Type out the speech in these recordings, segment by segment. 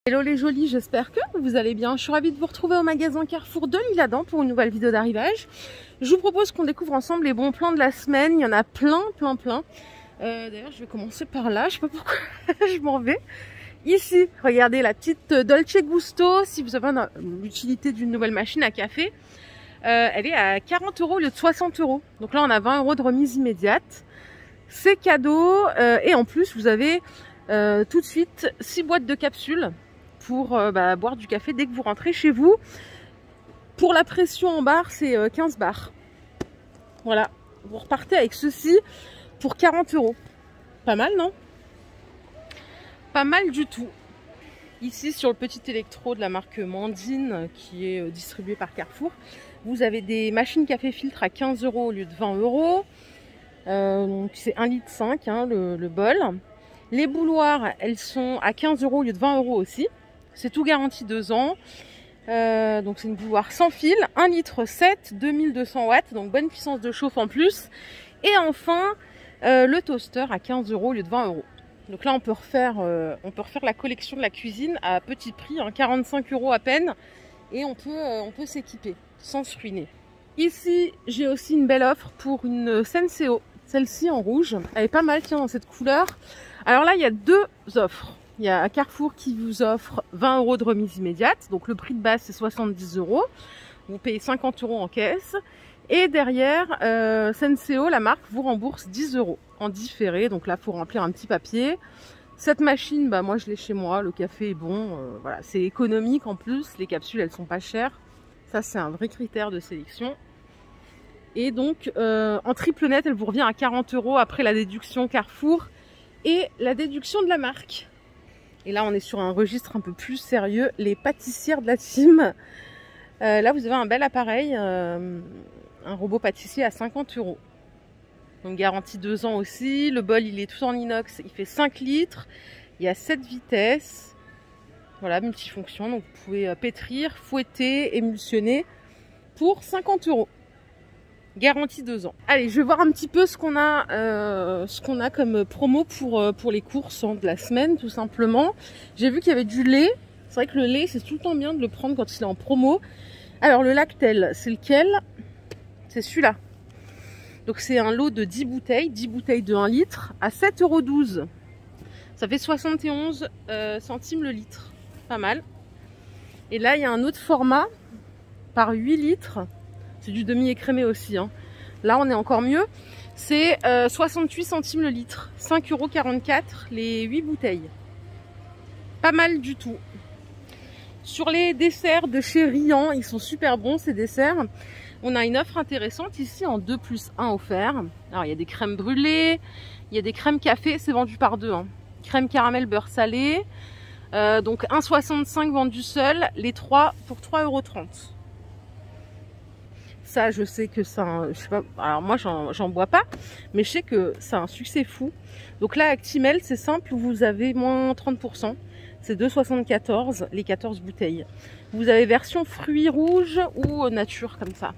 Hello les jolis, j'espère que vous allez bien. Je suis ravie de vous retrouver au magasin Carrefour de l'Isle-Adam pour une nouvelle vidéo d'arrivage. Je vous propose qu'on découvre ensemble les bons plans de la semaine. Il y en a plein. D'ailleurs, je vais commencer par là. Je sais pas pourquoi je m'en vais. Ici, regardez la petite Dolce Gusto. Si vous avez l'utilité d'une nouvelle machine à café, elle est à 40 € au lieu de 60 €. Donc là, on a 20 € de remise immédiate. C'est cadeau. Et en plus, vous avez tout de suite 6 boîtes de capsules pour boire du café dès que vous rentrez chez vous. Pour la pression en barre, c'est 15 bars. Voilà, vous repartez avec ceci pour 40 €. Pas mal, non? Pas mal du tout. Ici, sur le petit électro de la marque Mandine, qui est distribué par Carrefour, vous avez des machines café filtre à 15 € au lieu de 20 €. Donc c'est 1,5 litre hein, le bol. Les bouilloires, elles sont à 15 € au lieu de 20 € aussi. C'est tout garanti 2 ans. Donc c'est une bouilloire sans fil, 1,7 litre, 2200 watts, donc bonne puissance de chauffe en plus. Et enfin, le toaster à 15 € au lieu de 20 €. Donc là, on peut refaire la collection de la cuisine à petit prix, hein, 45 € à peine. Et on peut s'équiper sans se ruiner. Ici, j'ai aussi une belle offre pour une Senseo. Celle-ci en rouge. Elle est pas mal, tiens, dans cette couleur. Alors là, il y a deux offres. Il y a Carrefour qui vous offre 20 € de remise immédiate. Donc le prix de base, c'est 70 €. Vous payez 50 € en caisse. Et derrière, Senseo, la marque, vous rembourse 10 € en différé. Donc là, il faut remplir un petit papier. Cette machine, moi, je l'ai chez moi. Le café est bon. Voilà, c'est économique en plus. Les capsules, elles sont pas chères. Ça, c'est un vrai critère de sélection. Et donc, en triple net, elle vous revient à 40 € après la déduction Carrefour et la déduction de la marque. Et là, on est sur un registre un peu plus sérieux, les pâtissières de la team. Là, vous avez un bel appareil, un robot pâtissier à 50 €. Donc, garantie 2 ans aussi. Le bol, il est tout en inox, il fait 5 litres. Il y a 7 vitesses. Voilà, multifonction. Donc, vous pouvez pétrir, fouetter, émulsionner pour 50 €. Garantie 2 ans. Allez, je vais voir un petit peu ce qu'on a comme promo pour les courses de la semaine, tout simplement. J'ai vu qu'il y avait du lait. C'est vrai que le lait, c'est tout le temps bien de le prendre quand il est en promo. Alors, le Lactel, c'est lequel? C'est celui-là. Donc, c'est un lot de 10 bouteilles de 1 litre à 7,12 €. Ça fait 71 centimes le litre. Pas mal. Et là, il y a un autre format par 8 litres. C'est du demi-écrémé aussi. Hein. Là, on est encore mieux. C'est 68 centimes le litre. 5,44 € les 8 bouteilles. Pas mal du tout. Sur les desserts de chez Riant, ils sont super bons ces desserts. On a une offre intéressante ici en 2 + 1 offert. Alors, il y a des crèmes brûlées, il y a des crèmes café, c'est vendu par 2. Hein. Crème caramel beurre salé. Donc 1,65 € vendu seul, les 3 pour 3,30 €. Ça, je sais que ça, je sais pas, alors moi j'en bois pas, mais je sais que c'est un succès fou. Donc là, Actimel, c'est simple, vous avez moins 30%. C'est 2,74 € les 14 bouteilles. Vous avez version fruits rouges ou nature comme ça.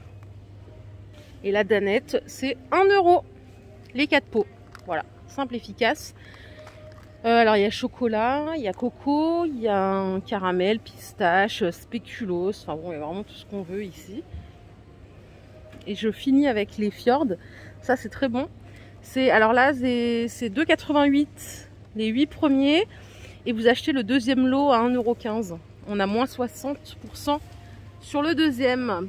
Et la Danette, c'est 1 € les 4 pots. Voilà, simple, efficace. Alors il y a chocolat, il y a coco, il y a un caramel, pistache, spéculoos. Enfin bon, il y a vraiment tout ce qu'on veut ici. Et je finis avec les Fjord. Ça, c'est très bon. Alors là, c'est 2,88 € les 8 premiers. Et vous achetez le deuxième lot à 1,15 €. On a moins 60% sur le deuxième.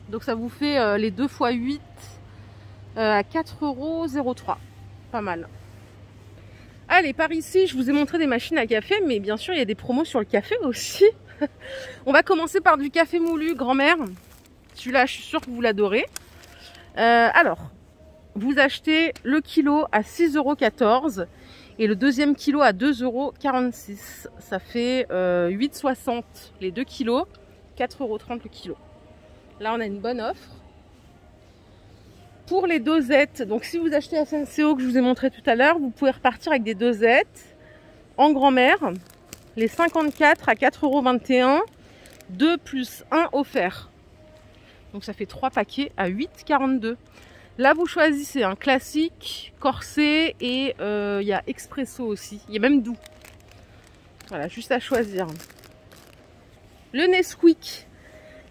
Donc ça vous fait les 2 x 8 à 4,03 €. Pas mal. Allez, par ici, je vous ai montré des machines à café. Mais bien sûr, il y a des promos sur le café aussi. On va commencer par du café moulu grand-mère. Celui-là, je suis sûre que vous l'adorez. Alors, vous achetez le kilo à 6,14 € et le deuxième kilo à 2,46 €. Ça fait 8,60 € les 2 kilos, 4,30 € le kilo. Là, on a une bonne offre. Pour les dosettes, donc si vous achetez la Senseo que je vous ai montré tout à l'heure, vous pouvez repartir avec des dosettes en grand-mère. Les 54 à 4,21 €, 2 + 1 offert. Donc ça fait 3 paquets à 8,42 €. Là, vous choisissez un classique, corsé et il y a expresso aussi. Il y a même doux. Voilà, juste à choisir. Le Nesquik,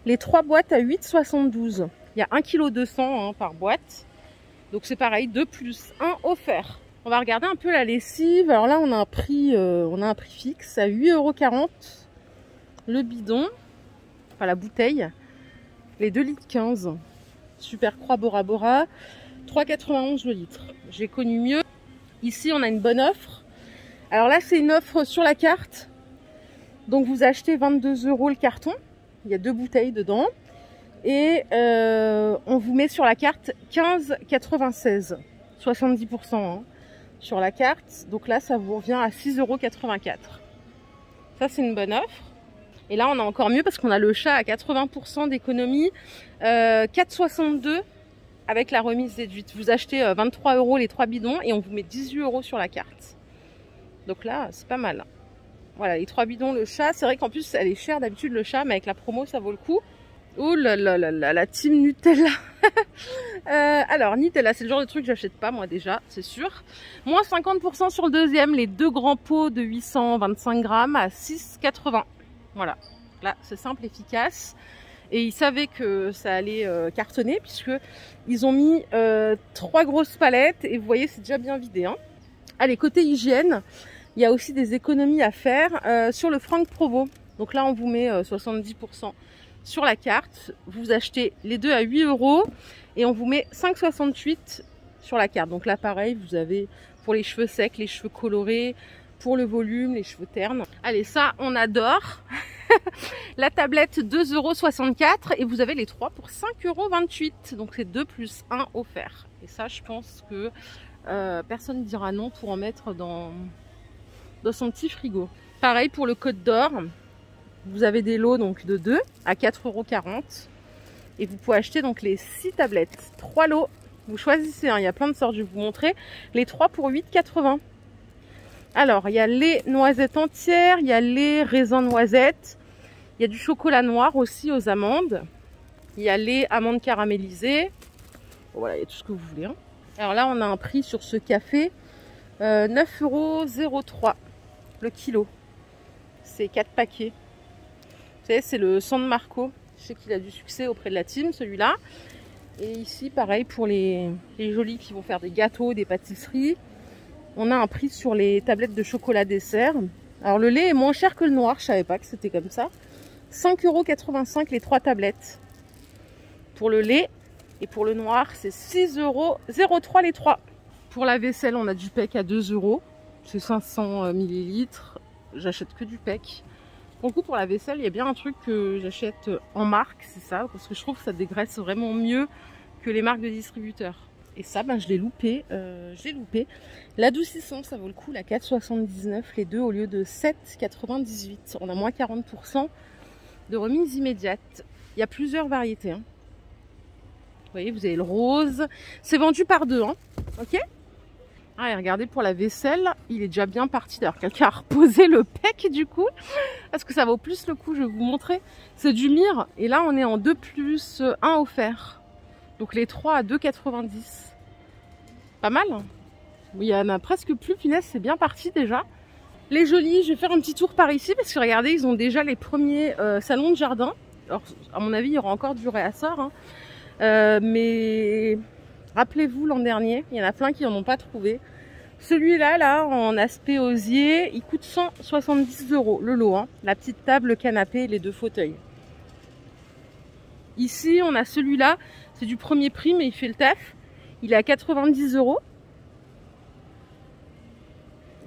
les 3 boîtes à 8,72. Il y a 1,2 kg hein, par boîte. Donc c'est pareil, 2 plus 1 offert. On va regarder un peu la lessive. Alors là, on a un prix fixe à 8,40 € le bidon, enfin la bouteille, les 2,15 litres. Super Croix Bora Bora, 3,91 € le litre. J'ai connu mieux. Ici, on a une bonne offre. Alors là, c'est une offre sur la carte. Donc vous achetez 22 € le carton. Il y a 2 bouteilles dedans. Et on vous met sur la carte 15,96 €. 70% hein, sur la carte. Donc là, ça vous revient à 6,84 €. Ça, c'est une bonne offre. Et là, on a encore mieux parce qu'on a le chat à 80% d'économie. 4,62 € avec la remise déduite. Vous achetez 23 € les 3 bidons et on vous met 18 € sur la carte. Donc là, c'est pas mal. Voilà, les 3 bidons, le chat. C'est vrai qu'en plus, elle est chère d'habitude, le chat, mais avec la promo, ça vaut le coup. Oh là là là là, la team Nutella. Alors, Nutella, c'est le genre de truc que j'achète pas, moi, déjà, c'est sûr. Moins 50% sur le deuxième, les 2 grands pots de 825 grammes à 6,80 €. Voilà, là, c'est simple, efficace. Et ils savaient que ça allait cartonner, puisque ils ont mis 3 grosses palettes. Et vous voyez, c'est déjà bien vidé. Hein. Allez, côté hygiène, il y a aussi des économies à faire sur le Franck Provo. Donc là, on vous met 70% sur la carte. Vous achetez les 2 à 8 € et on vous met 5,68 € sur la carte. Donc là, pareil, vous avez pour les cheveux secs, les cheveux colorés, pour le volume, les cheveux ternes. Allez, ça, on adore. La tablette 2,64 € et vous avez les 3 pour 5,28 €. Donc c'est 2 plus 1 offert. Et ça, je pense que personne ne dira non pour en mettre dans son petit frigo. Pareil pour le Côte d'Or. Vous avez des lots donc de 2 à 4,40 € et vous pouvez acheter donc les 6 tablettes. 3 lots, vous choisissez, hein, il y a plein de sortes, je vais vous montrer. Les 3 pour 8,80 €. Alors, il y a les noisettes entières, il y a les raisins noisettes, il y a du chocolat noir aussi aux amandes, il y a les amandes caramélisées. Bon, voilà, il y a tout ce que vous voulez. Hein. Alors là, on a un prix sur ce café, 9,03 € le kilo. C'est 4 paquets. Vous savez, c'est le San Marco. Je sais qu'il a du succès auprès de la team, celui-là. Et ici, pareil, pour les jolis qui vont faire des gâteaux, des pâtisseries. On a un prix sur les tablettes de chocolat dessert. Alors, le lait est moins cher que le noir. Je savais pas que c'était comme ça. 5,85 € les 3 tablettes. Pour le lait. Et pour le noir, c'est 6,03 € les 3. Pour la vaisselle, on a du PEC à 2 €. C'est 500 ml. J'achète que du PEC. Pour le coup, pour la vaisselle, il y a bien un truc que j'achète en marque, c'est ça, parce que je trouve que ça dégraisse vraiment mieux que les marques de distributeurs. Et ça, ben, je l'ai loupé. L'adoucissant, ça vaut le coup, la 4,79 les 2 au lieu de 7,98. On a moins 40% de remise immédiate. Il y a plusieurs variétés. Hein. Vous voyez, vous avez le rose. C'est vendu par 2, hein. Ok. Ah, et regardez, pour la vaisselle, il est déjà bien parti. D'ailleurs, quelqu'un a reposé le PEC du coup. Parce que ça vaut plus le coup, je vais vous montrer. C'est du mire. Et là, on est en 2 plus 1 offert. Donc les 3 à 2,90. Pas mal. Hein. Il y en a presque plus, punaise, c'est bien parti déjà. Les jolis, je vais faire un petit tour par ici. Parce que regardez, ils ont déjà les premiers salons de jardin. Alors, à mon avis, il y aura encore du réassort. Hein. Mais rappelez-vous, l'an dernier, il y en a plein qui n'en ont pas trouvé. Celui-là, là, en aspect osier, il coûte 170 € le lot. Hein. La petite table, le canapé et les 2 fauteuils. Ici, on a celui-là. C'est du premier prix, mais il fait le taf. Il est à 90 €.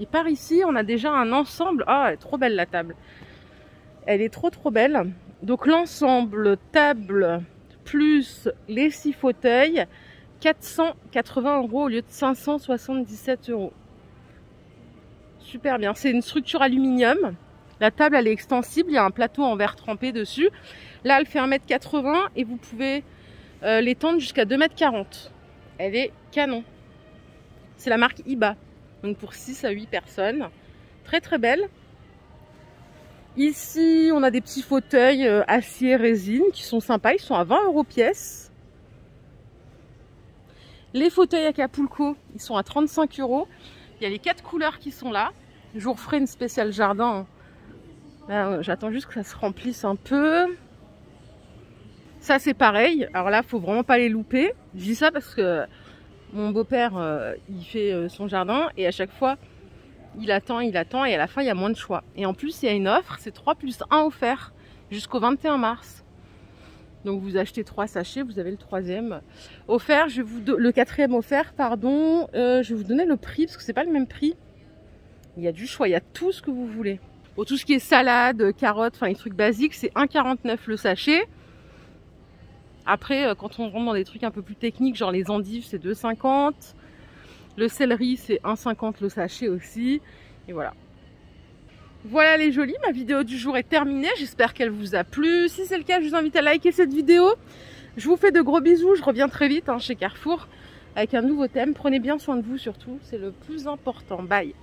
Et par ici, on a déjà un ensemble. Ah, elle est trop belle la table. Elle est trop belle. Donc l'ensemble table plus les 6 fauteuils, 480 € au lieu de 577 €. Super bien. C'est une structure aluminium. La table, elle est extensible. Il y a un plateau en verre trempé dessus. Là, elle fait 1,80 m et vous pouvez l'étendre jusqu'à 2,40 m. Elle est canon. C'est la marque Iba. Donc pour 6 à 8 personnes. Très belle. Ici, on a des petits fauteuils acier résine qui sont sympas. Ils sont à 20 € pièce. Les fauteuils Acapulco, ils sont à 35 €. Il y a les 4 couleurs qui sont là. Je vous referai une spéciale jardin Là, j'attends juste que ça se remplisse un peu. Ça, c'est pareil. Alors là, faut vraiment pas les louper. Je dis ça parce que mon beau-père, il fait son jardin et à chaque fois, il attend et à la fin, il y a moins de choix. Et en plus, il y a une offre, c'est 3 + 1 offert jusqu'au 21 mars. Donc vous achetez 3 sachets, vous avez le 3e offert. Le 4e offert, pardon. Je vais vous donner le prix parce que c'est pas le même prix. Il y a du choix, il y a tout ce que vous voulez. Bon, tout ce qui est salade, carottes, enfin les trucs basiques, c'est 1,49 le sachet. Après, quand on rentre dans des trucs un peu plus techniques, genre les endives, c'est 2,50. Le céleri, c'est 1,50 le sachet aussi. Et voilà. Voilà les jolis, ma vidéo du jour est terminée. J'espère qu'elle vous a plu. Si c'est le cas, je vous invite à liker cette vidéo. Je vous fais de gros bisous. Je reviens très vite chez Carrefour avec un nouveau thème. Prenez bien soin de vous surtout, c'est le plus important. Bye.